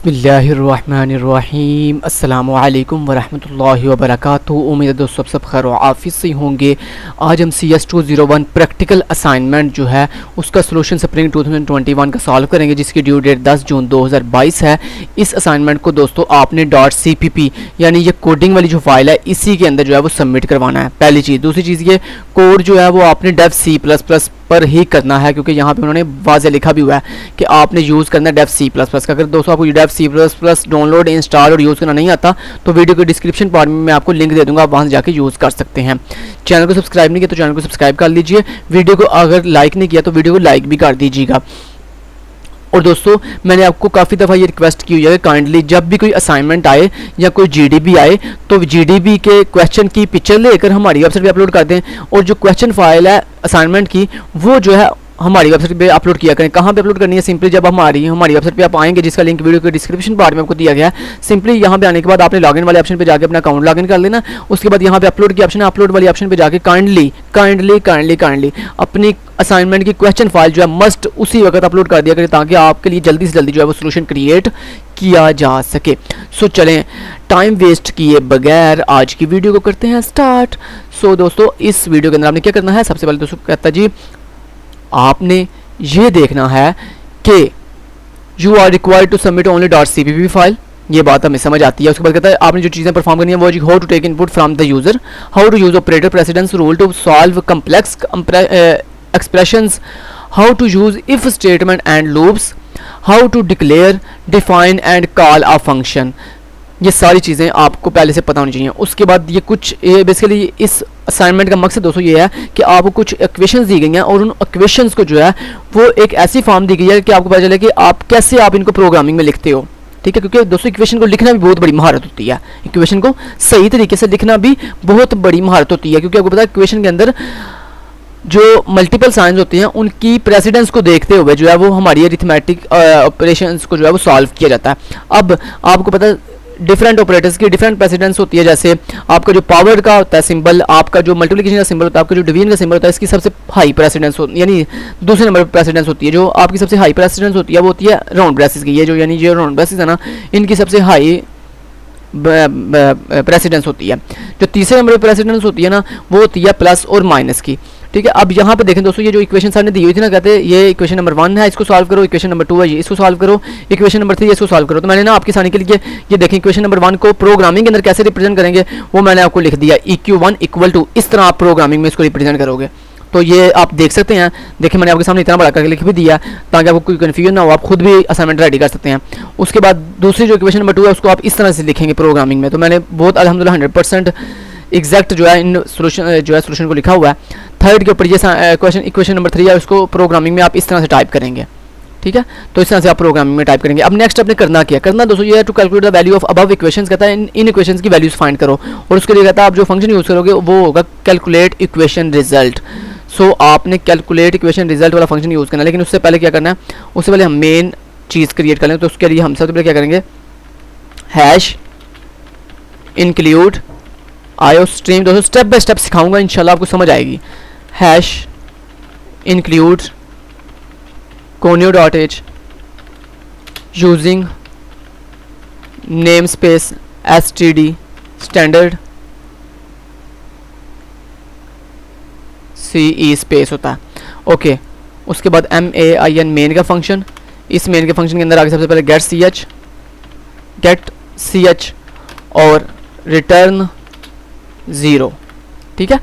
बिस्मिल्लाहिर्रहमानिर्रहीम अस्सलामुअलैकुम वरहमतुल्लाहि वबरकातुहू। उम्मीद है दोस्तों सब खैर आफिस से होंगे। आज हम CS 201 प्रैक्टिकल असाइनमेंट जो है उसका सोल्यूशन स्प्रिंग 2021 का सॉल्व करेंगे, जिसकी ड्यू डेट 10 जून 2022 है। इस असाइनमेंट को दोस्तों आपने .cpp यानी ये कोडिंग वाली जो फाइल है इसी के अंदर जो है वो सबमिट करवाना है, पहली चीज़। दूसरी चीज़ ये कोड जो है वो आपने डेव C++ पर ही करना है, क्योंकि यहाँ पे उन्होंने वाज़े लिखा भी हुआ है कि आपने यूज़ करना है डेव C++ का। अगर दोस्तों आपको डेव C++ डाउनलोड इंस्टॉल और यूज़ करना नहीं आता तो वीडियो के डिस्क्रिप्शन पार्ट में मैं आपको लिंक दे दूंगा, आप वहाँ से जाके यूज़ कर सकते हैं। चैनल को सब्सक्राइब नहीं किया तो चैनल को सब्सक्राइब कर लीजिए। वीडियो को अगर लाइक नहीं किया तो वीडियो को लाइक भी कर दीजिएगा। और दोस्तों मैंने आपको काफ़ी दफ़ा ये रिक्वेस्ट की हुई है कि काइंडली जब भी कोई असाइनमेंट आए या कोई GDB आए तो GDB के क्वेश्चन की पिक्चर लेकर हमारी वेबसाइट पे अपलोड कर दें, और जो क्वेश्चन फाइल है असाइनमेंट की वो जो है हमारी वेबसाइट पे अपलोड किया करें। कहाँ पे अपलोड करनी है? सिंपली जब हमारी वेबसाइट पे आप आएंगे, जिसका लिंक वीडियो के डिस्क्रिप्शन पार्ट में आपको दिया गया है। सिंपली यहाँ पे आने के बाद आपने लॉगिन वाले ऑप्शन पे जाके अपना अकाउंट लॉगिन कर लेना। उसके बाद यहाँ पे अपलोड की ऑप्शन है, अपलोड वाली ऑप्शन पे जाके काइंडली अपनी असाइनमेंट की क्वेश्चन फाइल जो है मस्ट उसी वक्त अपलोड कर दिया करें, ताकि आपके लिए जल्दी से जल्दी जो है वो सोल्यूशन क्रिएट किया जा सके। सो चलें टाइम वेस्ट किए बगैर आज की वीडियो को करते हैं स्टार्ट। सो दोस्तों इस वीडियो के अंदर आपने क्या करना है? सबसे पहले दोस्तों कहता जी आपने ये देखना है कि you are required to submit only .cpp file, ये बात हमें समझ आती है। उसके बाद कहता है आपने जो चीज़ें परफॉर्म करनी है वो how to take input from the user, how to use operator precedence rule to solve complex expressions, how to use if statement and loops, how to declare define and call a function. ये सारी चीज़ें आपको पहले से पता होनी चाहिए। उसके बाद ये कुछ बेसिकली इस असाइनमेंट का मकसद दोस्तों ये है कि आपको कुछ इक्वेशंस दी गई हैं, और उन इक्वेशंस को जो है वो एक ऐसी फॉर्म दी गई है कि आपको पता चले कि आप कैसे आप इनको प्रोग्रामिंग में लिखते हो, ठीक है। क्योंकि दोस्तों इक्वेशन को लिखना भी बहुत बड़ी महारत होती है, इक्वेशन को सही तरीके से लिखना भी बहुत बड़ी महारत होती है। क्योंकि आपको पता है इक्वेशन के अंदर जो मल्टीपल साइंस होते हैं उनकी प्रेसिडेंस को देखते हुए जो है वो हमारी अरिथमेटिक ऑपरेशंस को जो है वो सॉल्व किया जाता है। अब आपको पता है डिफरेंट ऑपरेटर्स की डिफरेंट प्रेसिडेंस होती है। जैसे आपका जो पावर का होता है सिंबल, आपका जो मल्टीप्लिकेशन का सिंबल होता है, आपका जो डिवीजन का सिंबल होता है, इसकी सबसे हाई प्रेसिडेंस होती है, यानी दूसरे नंबर पर प्रेसिडेंस होती है। जो आपकी सबसे हाई प्रेसिडेंस होती है वो होती है राउंड ब्रेसेस की। ये जो यानी जो राउंड ब्रेसेस है ना, इनकी सबसे हाई प्रेसिडेंस होती है। जो तीसरे नंबर पर प्रेसिडेंस होती है ना वो होती है प्लस और माइनस की, ठीक है। अब यहाँ पे देखें दोस्तों, ये जो इक्वेशन सर ने दी हुई थी ना, कहते हैं ये इक्वेशन नंबर 1 है, इसको सॉल्व करो, इक्वेशन नंबर 2 है ये इसको सॉल्व करो, इक्वेशन नंबर 3 इसको सॉल्व करो। तो मैंने ना आपकी आसानी के लिए ये देखें इक्वेशन नंबर 1 को प्रोग्रामिंग के अंदर कैसे रिप्रेजेंट करेंगे वो मैंने आपको लिख दिया, EQ1 इक्वल टू, इस तरह आप प्रोग्रामिंग में इसको रिप्रेजेंट करोगे। तो ये आप देख सकते हैं, देखिए मैंने आपके सामने इतना बड़ा करके लिख भी दिया ताकि आपको कोई कन्फ्यूजन ना हो, आप खुद भी असाइनमेंट रेडी कर सकते हैं। उसके बाद दूसरी जो इक्वेशन नंबर 2 है उसको आप इस तरह से लिखेंगे प्रोग्रामिंग में। तो मैंने बहुत अल्हम्दुलिल्लाह 100% एग्जैक्ट जो है इन सोल्यूशन को लिखा हुआ है। थर्ड के ऊपर ये इक्वेशन नंबर 3 है, उसको प्रोग्रामिंग में आप इस तरह से टाइप करेंगे, ठीक है। तो इस तरह से आप प्रोग्रामिंग में टाइप करेंगे। अब नेक्स्ट आपने करना क्या? करना दोस्तों ये है to calculate the value of above equations, कहता है इन इक्वेशंस की वैल्यूज फाइंड करो, और उसके लिए कहता है आप जो फंक्शन यूज़ करोगे वो होगा कैलकुलेट इक्वेशन रिजल्ट। सो आपने कैलकुलेट इक्वेशन रिजल्ट वाला फंक्शन यूज़ करना है, लेकिन उससे पहले क्या करना है? उससे पहले हम मेन चीज़ क्रिएट कर लें। तो उसके लिए हम सबसे पहले क्या करेंगे? Hash include IOStream। दोस्तों स्टेप बाय स्टेप सिखाऊंगा, इंशाल्लाह आपको समझ आएगी। Hash include conio.h using name space std standard CE space होता है, ओके। उसके बाद main मेन का फंक्शन, इस मेन के फंक्शन के अंदर आगे सबसे पहले गेट ch और रिटर्न 0, ठीक है।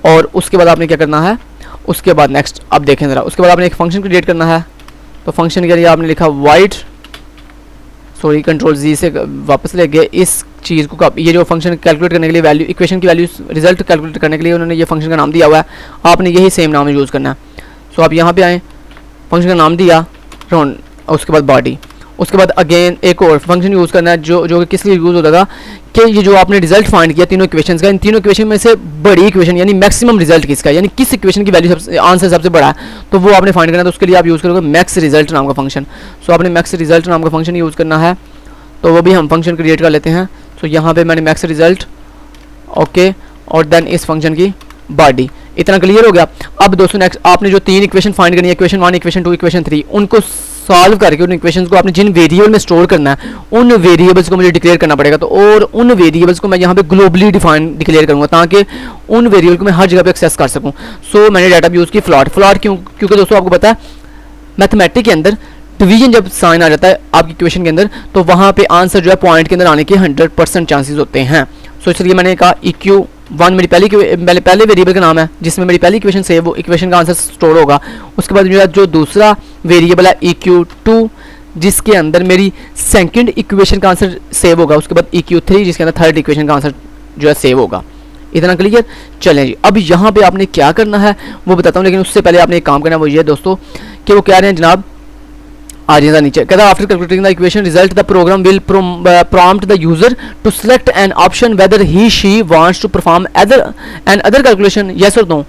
और उसके बाद आपने क्या करना है? उसके बाद नेक्स्ट आप देखें ज़रा, उसके बाद आपने एक फंक्शन क्रिएट करना है। तो फंक्शन के लिए आपने लिखा वाइड, सॉरी कंट्रोल Z से वापस ले गए इस चीज़ को। ये जो फंक्शन कैलकुलेट करने के लिए वैल्यू, इक्वेशन की वैल्यू रिजल्ट कैलकुलेट करने के लिए उन्होंने ये फंक्शन का नाम दिया हुआ है, आपने यही सेम नाम यूज़ करना है। सो आप यहाँ पे आएँ, फंक्शन का नाम दिया राउंड, उसके बाद बॉडी। उसके बाद अगेन एक और फंक्शन यूज़ करना है जो किस लिए यूज़ होगा कि ये जो आपने रिजल्ट फाइंड किया तीनों इक्वेशंस का, इन तीनों इक्वेशन में से बड़ी इक्वेशन यानी मैक्सिमम रिजल्ट किसका, यानी किस इक्वेशन की वैल्यू आंसर सबसे बड़ा है, तो वो आपने फाइंड करना है। तो उसके लिए आप यूज़ करोगे मैक्स रिजल्ट नाम का फंक्शन। सो आपने मैक्स रिजल्ट नाम का फंक्शन यूज़ करना है, तो वो भी हम फंक्शन क्रिएट कर लेते हैं। तो यहाँ पर मैंने मैक्स रिजल्ट, ओके, और देन इस फंक्शन की बॉडी। इतना क्लियर हो गया। अब दोस्तों नेक्स्ट आपने जो 3 इक्वेशन फाइंड करनी है, इक्वेशन 1, इक्वेशन 2, इक्वेशन 3, उनको सॉल्व करके उन इक्वेशंस को आपने जिन वेरिएबल में स्टोर करना है उन वेरिएबल्स को मुझे डिक्लेयर करना पड़ेगा। तो और उन वेरिएबल्स को मैं यहाँ पे ग्लोबली डिक्लेयर करूँगा ताकि उन वेरिएबल को मैं हर जगह पे एक्सेस कर सकूँ। सो मैंने डाटा यूज़ की फ्लॉट क्योंकि दोस्तों आपको पता है मैथमेटिक के अंदर डिवीजन जब साइन आ जाता है आपकी इक्वेशन के अंदर तो वहाँ पे आंसर जो है पॉइंट के अंदर आने के 100% चांसेस होते हैं। सो इसलिए मैंने कहा EQ1 मेरी पहले वेरिएबल का नाम है जिसमें मेरी पहली इक्वेशन से वो इक्वेशन का आंसर स्टोर होगा। उसके बाद मेरा जो दूसरा वेरिएबल है EQ2 जिसके अंदर मेरी सेकंड इक्वेशन का आंसर सेव होगा। उसके बाद EQ3 जिसके अंदर थर्ड इक्वेशन का आंसर जो है सेव होगा। इतना क्लियर? चलें जी, अब यहाँ पे आपने क्या करना है वो बताता हूँ, लेकिन उससे पहले आपने एक काम करना है वो ये दोस्तों कि वो कह रहे हैं जनाब आ जाएगा नीचे, कहता है after calculating the equation result the program will prompt the user to select an option whether he she wants to perform other calculation yes or no।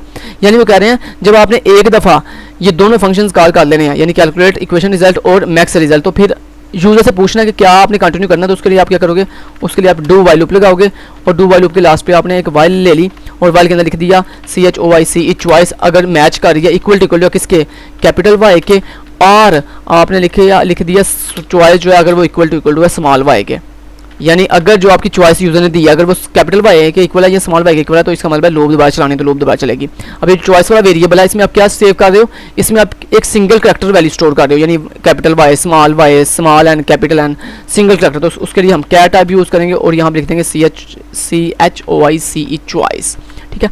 यानी वो कह रहे हैं जब आपने एक दफ़ा ये दोनों फंक्शंस कॉल कर लेने हैं यानी कैलकुलेट इक्वेशन रिजल्ट और मैक्स रिजल्ट, तो फिर यूजर से पूछना है कि क्या आपने कंटिन्यू करना है। तो उसके लिए आप क्या करोगे, उसके लिए आप डू वाइल लूप लगाओगे और डू वाइल लूप के लास्ट पे आपने एक वाइल ले ली और वाइल के अंदर लिख दिया CHOICE चॉइस अगर मैच कर रही है इक्वल टू किसके, कैपिटल वाई के, और आपने लिख दिया चॉइस जो है अगर वो इक्वल टू है स्मॉल वाई के। यानी अगर जो आपकी चॉइस यूजर ने दी है अगर वो कैपिटल वाई के इक्वल है या स्मॉल वाई के इक्वल है तो इसका मतलब है लूप दोबारा चलानी तो लूप दोबारा चलेगी। अब ये चॉइस वाला वेरिएबल है इसमें आप क्या सेव कर रहे हो, इसमें आप एक सिंगल करैक्टर वैल्यू स्टोर कर रहे हो यानी capital Y small N capital N single character. तो उसके लिए हम क्या टाइप यूज़ करेंगे और यहाँ पर लिख देंगे CHOICE चॉइस। ठीक है,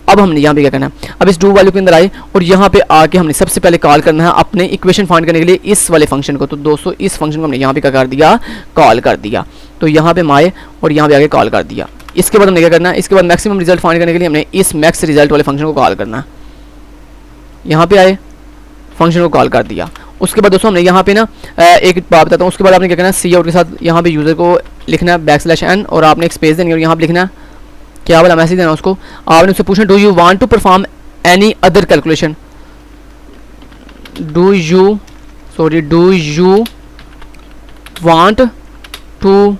अब हमने यहाँ पे क्या करना है, अब इस डू वैल्यू के अंदर आए और यहाँ पे आके हमने सबसे पहले कॉल करना है अपने इक्वेशन फाइंड करने के लिए इस वाले फंक्शन को। तो दोस्तों इस फंक्शन को हमने यहाँ पे क्या कर दिया, कॉल कर दिया। तो यहाँ पे माए और यहाँ पे आगे कॉल कर दिया। इसके बाद हमने क्या करना है, इसके बाद मैक्सिमम रिजल्ट फाइंड करने के लिए हमने इस मैक्स रिजल्ट वाले फंक्शन को कॉल करना है। यहाँ पे आए फंक्शन को कॉल कर दिया। उसके बाद दोस्तों हमने यहाँ पे ना एक बात बताता हूँ, उसके बाद आपने क्या करना है सी आउट के साथ यहाँ पे यूजर को लिखना है \n और आपने एक स्पेस देनी है और यहाँ पे लिखना है क्या वाला मैसेज देना उसको, आपने उससे पूछना do you want to perform any other calculation, do you want to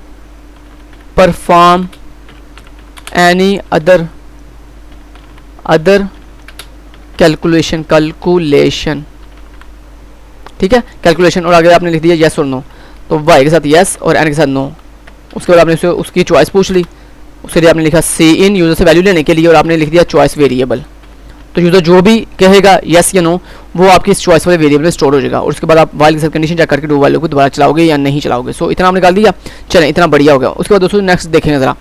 perform any other calculation ठीक है, कैलकुलेशन और आगे आपने लिख दिया येस और नो। तो वाई के साथ येस और एन के साथ नो। उसके बाद आपने उसकी चॉइस पूछ ली, उसके लिए आपने लिखा सी इन यूज़र से वैल्यू लेने के लिए और आपने लिख दिया चॉइस वेरिएबल। तो यूज़र जो भी कहेगा येस या नो वो आपकी इस चॉइस वाले वेरिएबल में स्टोर हो जाएगा और उसके बाद आप वाइल के साथ कंडीशन चेक करके डू वाइल को दोबारा चलाओगे या नहीं चलाओगे। सो इतना आपने कर दिया, चलें इतना बढ़िया हो गया। उसके बाद दोस्तों नेक्स्ट देखेंगे ज़रा,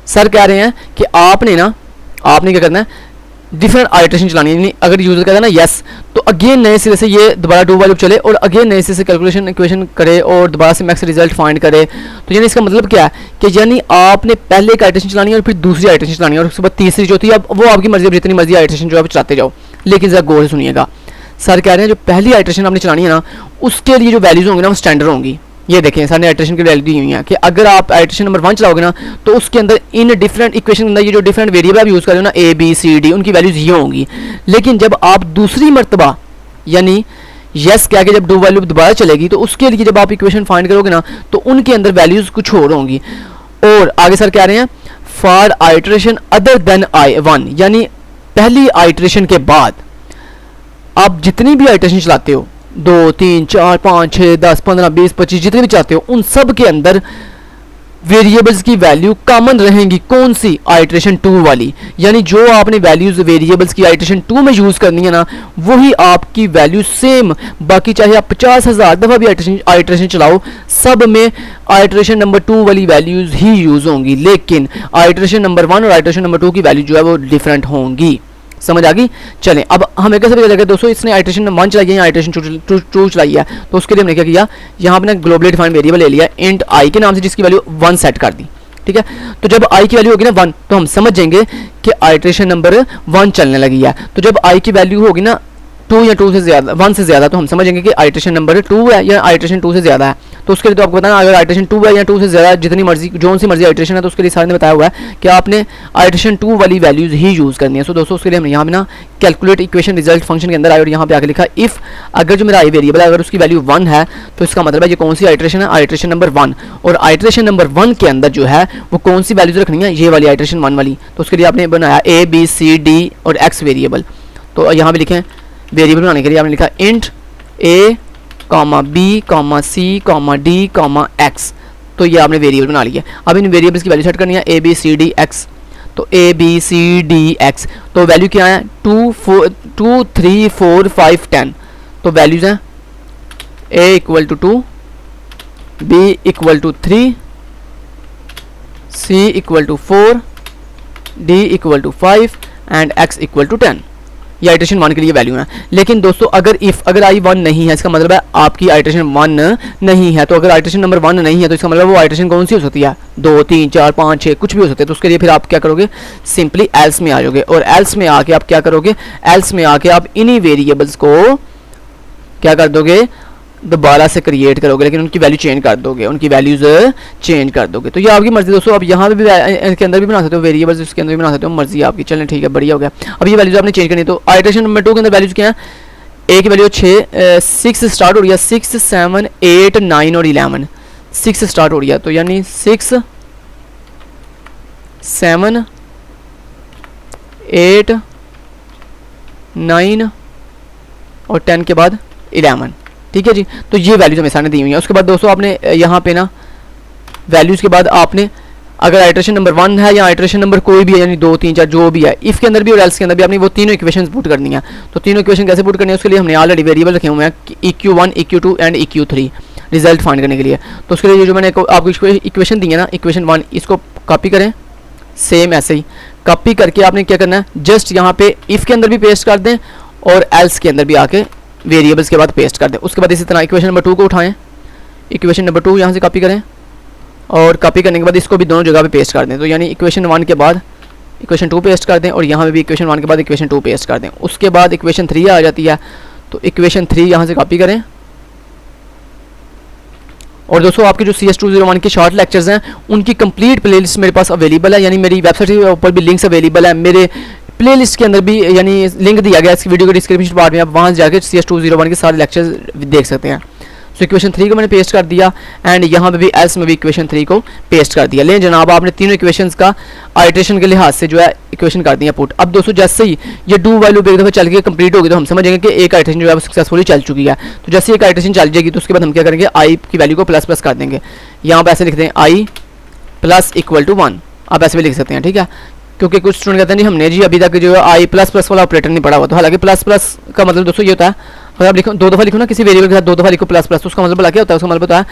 सर कह रहे हैं कि आपने क्या करना है, डिफरेंट आइटरेशन चलानी है। यानी अगर यूजर कहता है ना यस तो अगेन नए सिरे से ये दोबारा डू वाइल लूप चले और अगेन नए सिरे से कैलकुलेशन इक्वेशन करे और दोबारा से मैक्स रिजल्ट फाइंड करे। तो यानी इसका मतलब क्या है कि यानी आपने पहले एक आइटरेशन चलानी है और फिर दूसरी आइटरेशन चलानी है और उसके बाद तीसरी जो होती है अब वो आपकी मर्जी, अब जितनी मर्जी आइटरेशन जो है चलाते जाओ। लेकिन ज़रा गौर से सुनिएगा, सर कह रहे हैं जो पहली आइटरेशन आपने चलानी है ना उसके लिए जो वैल्यूज होंगी ना वो स्टैंडर्ड होंगी। ये देखें सामने आइटरेशन की वैल्यू दी हुई है कि अगर आप आइटरेशन नंबर 1 चलाओगे ना तो उसके अंदर इन डिफरेंट इक्वेशन के अंदर ये जो डिफरेंट वेरिएबल आप यूज़ कर रहे हो ना ABCD उनकी वैल्यूज ये होंगी। लेकिन जब आप दूसरी मरतबा यानी यस कह के जब डू वाइल लूप दोबारा चलेगी तो उसके लिए जब आप इक्वेशन फाइंड करोगे ना तो उनके अंदर वैल्यूज कुछ और होंगी। और आगे सर कह रहे हैं for iteration other than I1 यानी पहली आइटरेशन के बाद आप जितनी भी आइटरेशन चलाते हो 2 3 4 5 6 10 15 20 25 जितने भी चाहते हो उन सब के अंदर वेरिएबल्स की वैल्यू कॉमन रहेंगी। कौन सी, आइटरेशन 2 वाली। यानी जो आपने वैल्यूज वेरिएबल्स की आइटरेशन 2 में यूज़ करनी है ना वही आपकी वैल्यू सेम, बाकी चाहे आप 50,000 दफ़ा भी आइटरेशन चलाओ सब में आइटरेशन नंबर 2 वाली वैल्यूज ही यूज़ होंगी। लेकिन आइटरेशन नंबर 1 और आइटरेशन नंबर 2 की वैल्यू जो है वो डिफरेंट होंगी। समझ आ गई? चलें अब हमें कैसे पता चलेगा दोस्तों इसने आइटरेशन 1 चलाई है या आइटरेशन 2 चलाई है। तो उसके लिए हमने क्या किया, यहाँ पे ना ग्लोबली डिफाइंड वेरिएबल ले लिया इंट आई के नाम से जिसकी वैल्यू 1 सेट कर दी। ठीक है, तो जब आई की वैल्यू होगी ना 1 तो हम समझ जाएंगे कि आइटरेशन नंबर 1 चलने लगी है। तो जब आई की वैल्यू होगी ना 2 या 2 से ज़्यादा 1 से ज़्यादा तो हम समझेंगे कि आइटरेशन नंबर 2 है या आइटरेशन 2 से ज़्यादा है। तो उसके लिए तो आपको बताना अगर आइटरेशन 2 है या 2 से ज़्यादा जितनी मर्जी जो सी मर्जी आइटरेशन है तो उसके लिए सारे ने बताया हुआ है कि आपने आइटरेशन 2 वाली वैल्यूज ही यूज़ करनी है। सो दोस्तों उसके लिए हमने यहाँ पे ना कैलकुलेट इक्वेशन रिजल्ट फंक्शन के अंदर आए और यहाँ पे आके लिखा इफ़ अगर जो मेरा आई वेरिएबल है अगर उसकी वैल्यू 1 है तो इसका मतलब है ये कौन सी आइटरेशन है, आइटरेशन नंबर 1। और आइटरेशन नंबर 1 के अंदर जो है वो कौन सी वैल्यूज रखनी है, ये वाली आइटरेशन 1 वाली। तो उसके लिए आपने बनाया ABCD और X वेरिएबल। तो यहाँ पे लिखें वेरिएबल बनाने के लिए आपने लिखा int comma b comma c comma d comma x. तो ये आपने वेरिएबल बना लिया। अब इन वेरिएबल्स की वैल्यू सेट करनी है a b c d x. तो a b c d x तो वैल्यू क्या है 2 3 4 5 10। तो वैल्यूज हैं a equal to 2, b equal to 3, c equal to 4, d equal to 5 and x equal to 10। ये आइट्रेशन 1 के लिए वैल्यू है। लेकिन दोस्तों अगर आई 1 नहीं है, इसका मतलब है आपकी आइट्रेशन 1 नहीं है। तो अगर आइट्रेशन नंबर 1 नहीं है तो इसका मतलब वो आइट्रेशन कौन सी हो सकती है, 2 3 4 5 6 कुछ भी हो सकते हैं। तो उसके लिए फिर आप क्या करोगे, सिंपली एल्स में आ जाओगे और एल्स में आके आप क्या करोगे, एल्स में आके आप इन्हीं वेरिएबल्स को क्या कर दोगे, दोबारा से क्रिएट करोगे, लेकिन उनकी वैल्यू चेंज कर दोगे, उनकी वैल्यूज चेंज कर दोगे। तो ये आपकी मर्जी दोस्तों। अब यहाँ पे भी इसके अंदर भी बना सकते हो वेरिएबल्स, इसके अंदर भी बना सकते हो, मर्जी आपकी। चलें ठीक है, बढ़िया हो गया। अब ये वैल्यूज आपने चेंज करनी है। तो आइट्रेशन नंबर 2 के अंदर वैल्यूज क्या है, ए की वैल्यू 6 से स्टार्ट हो रही है, 6 7 8 9 और 11 6 से स्टार्ट हो रही है। तो यानी 6 7 8 9 और 10 के बाद 11। ठीक है जी। तो ये वैल्यूज हमें सामने दी हुई है। उसके बाद दोस्तों आपने यहाँ पे ना वैल्यूज के बाद आपने अगर आइट्रेशन नंबर 1 है या आइट्रेशन नंबर कोई भी है, यानी 2 3 4 जो भी है, इफ के अंदर भी और एल्स के अंदर भी आपने वो तीनों इक्वेशंस पुट करनी है। तो तीनों इक्वेशन कैसे पुट करनी है, उसके लिए हमने ऑलरेडी वेरिएबल रखे हुए हैं EQ1 EQ2 and EQ3 result find करने के लिए। तो उसके लिए ये जो मैंने आपको इक्वेशन दी है ना, इक्वेशन 1, इसको कॉपी करें, सेम ऐसे ही कॉपी करके आपने क्या करना है, जस्ट यहाँ पे इफ के अंदर भी पेस्ट कर दें और एल्स के अंदर भी आके वेरिएबल्स के बाद पेस्ट कर दें। उसके बाद इसी तरह इक्वेशन नंबर 2 को उठाएं, इक्वेशन नंबर 2 यहाँ से कॉपी करें और कॉपी करने के बाद इसको भी दोनों जगह पे पेस्ट कर दें। तो यानी इक्वेशन 1 के बाद इक्वेशन 2 पेस्ट कर दें और यहाँ पे भी इक्वेशन 1 के बाद इक्वेशन 2 पेस्ट कर दें। उसके बाद इक्वेशन 3 आ जाती है, तो इक्वेशन 3 यहाँ से कॉपी करें। और दोस्तों आपके जो CS201 के शॉर्ट लेक्चर्स हैं उनकी कंप्लीट प्लेलिस्ट मेरे पास अवेलेबल है, यानी मेरी वेबसाइट के ऊपर भी लिंक्स अवेलेबल है, मेरे प्लेलिस्ट के अंदर भी यानी लिंक दिया गया है इस वीडियो के डिस्क्रिप्शन पार्ट में, आप वहाँ जाकर CS201 के सारे लेक्चर्स देख सकते हैं। सो इक्वेशन 3 को मैंने पेस्ट कर दिया एंड यहाँ पे भी एल्स में भी इक्वेशन 3 को पेस्ट कर दिया। लेकिन जनाब आपने तीनों इक्वेशंस का आइट्रेशन के लिहाज से जो है इक्वेशन कर दिया पुट। अब दोस्तों जैसे ही ये डू वाइल लूप एक दफ़ा चल के कंप्लीट होगी तो हम समझेंगे कि एक आइट्रेशन जो है वो सक्सेसफुली चल चुकी है। तो जैसे एक आइट्रेशन चल जाएगी तो उसके बाद हम क्या करेंगे, आई की वैल्यू को प्लस प्लस कर देंगे। यहाँ पर ऐसे लिखते हैं आई प्लस इक्वल टू 1, आप ऐसे भी लिख सकते हैं। ठीक है, क्योंकि कुछ स्टूडेंट कहते हैं जी हमने जी अभी तक जो है आई प्लस प्लस वाला ऑपरेटर नहीं पढ़ा हुआ। तो हालांकि प्लस प्लस का मतलब दोस्तों ये होता है, अगर आप लिखो 2 दफ़ा लिखो ना किसी वेरिएबल के साथ 2 दफ़ा लिखो प्लस प्लस, तो उसका मतलब क्या होता है, उसका मतलब होता है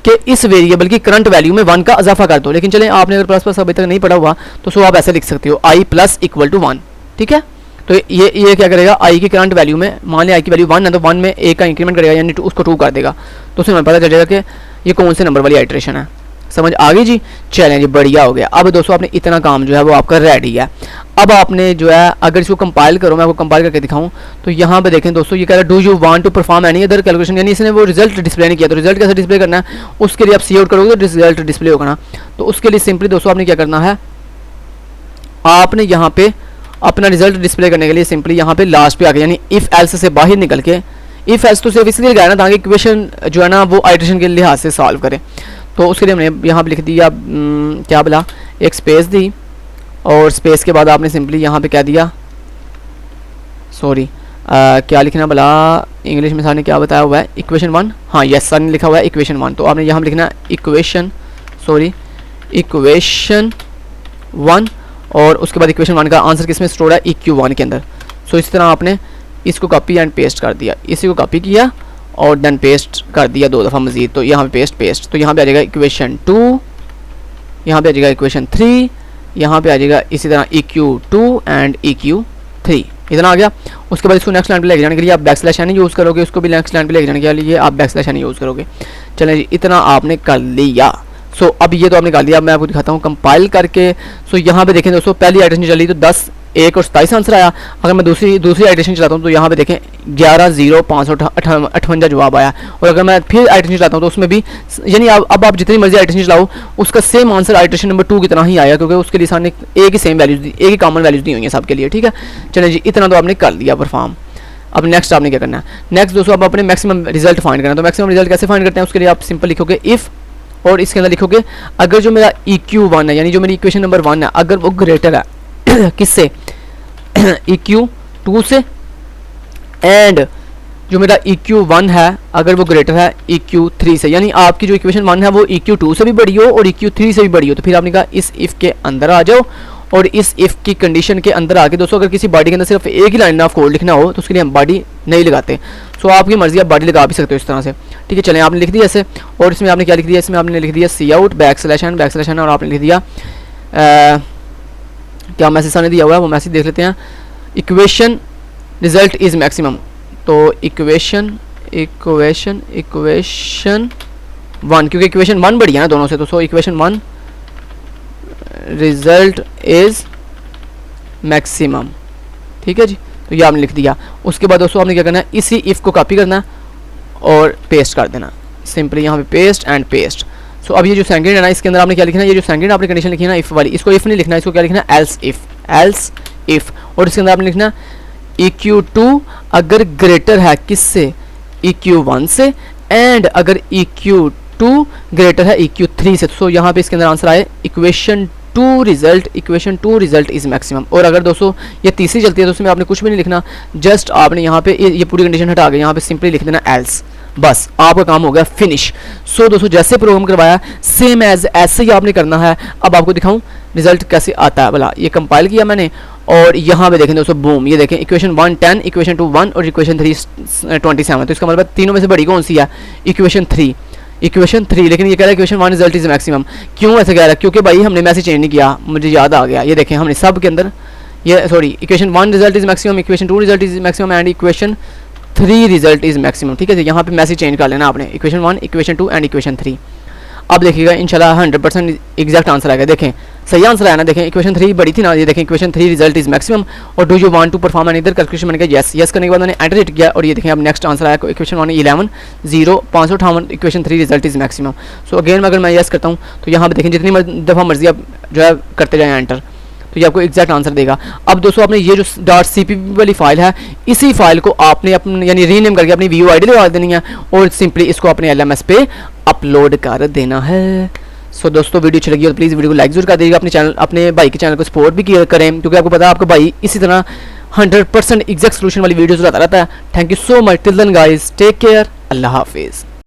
कि इस वेरिएबल की करंट वैल्यू में 1 का इजाफा कर दो। लेकिन चलें आपने अगर प्लस प्लस अभी तक नहीं पढ़ा हुआ तो सो आप ऐसे लिख सकते हो आई प्लस इक्वल टू 1। ठीक है, तो ये क्या करेगा, आई की करंट वैल्यू में मान लिया आई की वैल्यू 1 है तो 1 में एक का इंक्रीमेंट करेगा यानी उसको 2 कर देगा। तो उससे हमें पता चल जाएगा कि ये कौन से नंबर वाली आइट्रेशन है। समझ आ गई जी, चलें जी बढ़िया हो गया। अब दोस्तों आपने इतना काम जो है वो आपका रेडी है। अब आपने जो है अगर इसको कंपाइल करो, मैं आपको कंपाइल करके दिखाऊं तो यहाँ पे देखें दोस्तों ये कह रहा है do you want to perform any other calculation, यानी इसने वो रिजल्ट डिस्प्ले नहीं किया। तो रिजल्ट कैसे डिस्प्ले करना है, उसके लिए आप सी आउट करोगे तो रिजल्ट डिस्प्ले होगा ना। तो उसके लिए सिंपली दोस्तों आपने क्या करना है, आपने यहाँ पे अपना रिजल्ट डिस्प्ले करने के लिए सिंपली यहाँ पे लास्ट पे आके यानी इफ एल्स से बाहर निकल के, इफ एल्स तो सिर्फ इसलिए लगाया ना ताकि इक्वेशन जो है ना वो आइट्रेशन के लिहाज से सॉल्व करे। तो उसके लिए हमने यहाँ पे लिख दिया क्या बोला, एक स्पेस दी और स्पेस के बाद आपने सिंपली यहाँ पे क्या दिया, सॉरी क्या लिखना बोला इंग्लिश में सर ने क्या बताया हुआ है, इक्वेशन 1। हाँ यस सर ने लिखा हुआ है इक्वेशन 1, तो आपने यहाँ पे लिखना इक्वेशन 1 और उसके बाद इक्वेशन 1 का आंसर किस में स्टोर है, EQ1 के अंदर। सो इस तरह आपने इसको कॉपी एंड पेस्ट कर दिया, इसी को कॉपी किया और देन पेस्ट कर दिया 2 दफ़ा मजीद। तो यहाँ पे पेस्ट तो यहाँ पे आ जाएगा इक्वेशन 2, यहाँ पे आ जाएगा इक्वेशन 3, यहाँ पे आ जाएगा इसी तरह EQ2 एंड EQ3, इतना आ गया। उसके बाद इसको नेक्स्ट लाइन पे लेके जाने के लिए आप बैकस्लैश एन यूज़ करोगे, उसको भी नेक्स्ट लाइन पे लेके जाने के लिए आप बैकस्लैश एन यूज़ करोगे। चलें जी इतना आपने कर लिया। सो अब ये तो आपने कर लिया। अब मैं आपको दिखाता हूँ कंपाइल करके। सो यहाँ पे देखें दोस्तों पहली आइट्रेशन चली तो 10 1 और 27 आंसर आया। अगर मैं दूसरी आइट्रेशन चलाता हूँ तो यहाँ पे देखें 11 0 558 जवाब आया। और अगर मैं फिर आइट्रेशन चलाता हूँ तो उसमें भी यानी अब आप जितनी मर्जी आइट्रेशन चलाओ उसका सेम आंसर आइट्रेशन नंबर 2 की तरह ही आया, क्योंकि उसके लिए सामने एक ही सेम वैल्यूज दी, एक ही कॉमन वैल्यूज दी हुई हैं सबके लिए। ठीक है, चलें जी इतना तो आपने कर लिया परफॉर्म। अब नेक्स्ट आपने क्या करना है, नेक्स्ट दोस्तों आप अपने मैक्सिमम रिजल्ट फाइंड करना है। तो मैक्सिमम रिजल्ट कैसे फाइंड करते हैं, उसके लिए आप सिंपल लिखोगे इफ़ और इसके अंदर लिखोगे अगर जो मेरा EQ1 है यानी जो मेरी इक्वेशन नंबर 1 है अगर वो ग्रेटर है किससे, EQ2 से, एंड जो मेरा EQ1 है अगर वो ग्रेटर है EQ3 से, यानी आपकी जो इक्वेशन 1 है वो EQ2 से भी बड़ी हो और EQ3 से भी बड़ी हो, तो फिर आपने कहा इस इफ़ के अंदर आ जाओ और इस इफ़ की कंडीशन के अंदर आके दोस्तों अगर किसी बॉडी के अंदर सिर्फ एक ही लाइन ऑफ कोड लिखना हो तो उसके लिए हम बॉडी नहीं लगाते। सो आपकी मर्जी, आप बॉडी लगा भी सकते हो इस तरह से, ठीक है। चलें, आपने लिख दिया ऐसे, और इसमें आपने क्या लिख दिया, इसमें आपने लिख दिया सी आउट बैकस्लैश n और आपने लिख दिया क्या मैसेज सामने दिया हुआ है वो मैसेज देख लेते हैं। इक्वेशन रिजल्ट इज़ मैक्सिमम, तो इक्वेशन 1, क्योंकि इक्वेशन 1 बढ़िया ना दोनों से, तो so equation 1 result is maximum, ठीक है जी। तो ये आपने लिख दिया। उसके बाद दोस्तों आपने क्या करना है, इसी इफ़ को कॉपी करना है और पेस्ट कर देना, सिंपली यहाँ पे पेस्ट एंड पेस्ट। सो अब ये जो सेकंड है ना, इसके अंदर आपने क्या लिखना है, ये जो सेकंड आपने कंडीशन लिखी है ना इफ़ वाली, इसको इफ़ नहीं लिखना है, इसको क्या लिखना है, एल्स इफ़। और इसके अंदर आपने लिखना EQ2 अगर ग्रेटर है किससे, EQ1 से, एंड अगर EQ2 ग्रेटर है EQ3 से। सो यहाँ पे इसके अंदर आंसर आए इक्वेशन 2 रिजल्ट इज़ मैक्सिमम। और अगर दोस्तों ये तीसरी चलती है तो उसमें आपने कुछ भी नहीं लिखना, जस्ट आपने यहाँ पे ये पूरी कंडीशन हटा के यहाँ पे सिंपली लिख देना एल्स, बस आपका काम हो गया फिनिश। सो दोस्तों जैसे प्रोग्राम करवाया सेम एज ऐसे ही आपने करना है। अब आपको दिखाऊं रिजल्ट कैसे आता है भला। ये कंपाइल किया मैंने और यहाँ पे देखें दोस्तों, बूम, ये देखें इक्वेशन 1 10, इक्वेशन 2 1 और इक्वेशन 3 27। तो इसका मतलब तीनों में से बड़ी कौन सी है, इक्वेशन 3। लेकिन ये कह रहा है इक्वेशन 1 रिजल्ट इज मैक्सिमम। क्यों ऐसे कह रहा है, क्योंकि भाई हमने मैसेज चेंज नहीं किया, मुझे याद आ गया। ये देखें हमने सब के अंदर ये sorry equation 1 result is maximum, equation 2 result is maximum and equation 3 result is maximum, ठीक है। यहाँ पे मैसेज चेंज कर लेना आपने, इक्वेशन 1, इक्वेशन 2 एंड इक्वेशन 3। अब देखिएगा इंशाल्लाह 100% एग्जैक्ट आंसर आएगा। देखें सही आंसर आया ना, देखें इक्वेशन 3 बड़ी थी ना, ये देखें इक्वेशन 3 रिजल्ट इज मैक्सिमम। और do you want to perform any other calculation, मैंने कहा यस करने के बाद मैंने एंटर हिट किया और ये देखें अब नेक्स्ट आंसर आया equation 1 11 0 558, equation 3 result is maximum. So again अगर मैं यस करता हूँ तो यहाँ पे देखें जितनी दफ़ा मर्जी आप जो है करते जाएँ एंटर, तो ये आपको एग्जैक्ट आंसर देगा। अब दोस्तों आपने ये जो .cpp वाली फाइल है, इसी फाइल को आपने अपने यानी रीनेम करके अपनी VUID लगा देनी है और सिंपली इसको अपने LMS पे अपलोड कर देना है। सो दोस्तों वीडियो अच्छी लगी और प्लीज़ वीडियो को लाइक जरूर कर दीजिएगा, अपने चैनल अपने भाई के चैनल को सपोर्ट भी करें, क्योंकि आपको पता है आपका भाई इसी तरह 100% एग्जैक्ट सोल्यूशन वाली वीडियोज़ लाता रहता है। Thank you so much, till then guys, take care, अल्लाह हाफिज़।